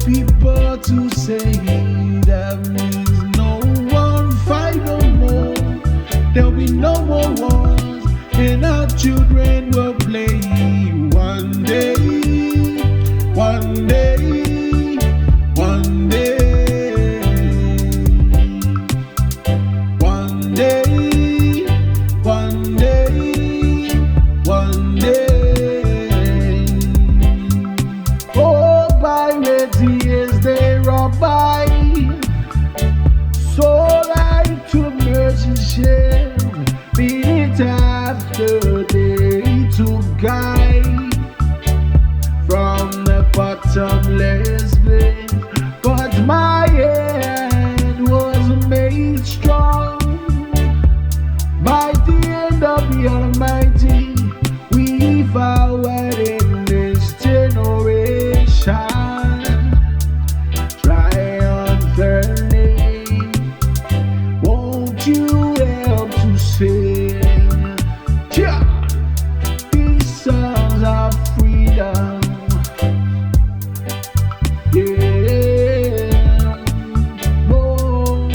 people to say that means no one fight no more. There'll be no more wars, and our children will play one day, one day, one day, one day, one day, one day. Oh, piracy as they rob by, so right to mercy share, beat it after day to guide from the bottomless pit. But my hand was made strong by the hand of the Almighty. We forward in this generation, triumphantly. Won't you help to sing, yeah, these songs of freedom? Yeah, oh,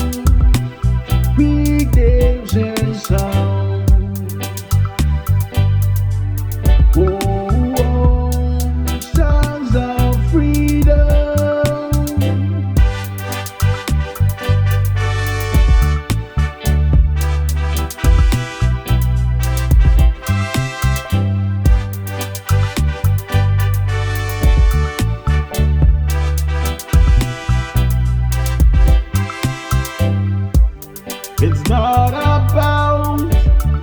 redemption song. Oh, songs of freedom. It's not about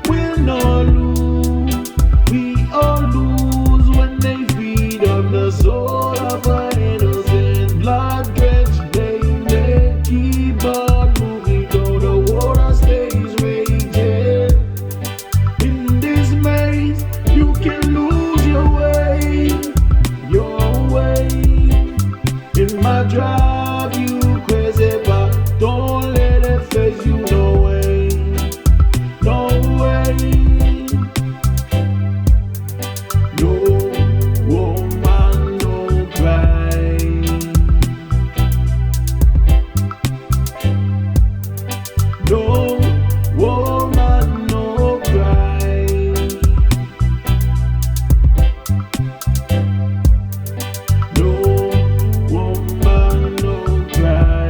win or lose. We all lose when they feed on the soul of an innocent blood-drenched baby. They keep on moving though the water stays raging. In this maze, you can lose your way, your way. In my drive, you crazy, but don't let it face you. No way, no way. No woman, no cry. No woman, no cry. No woman, no cry.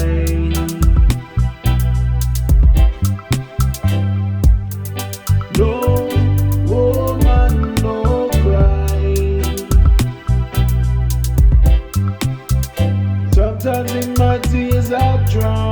No woman, no cry. Sometimes in my tears I drown.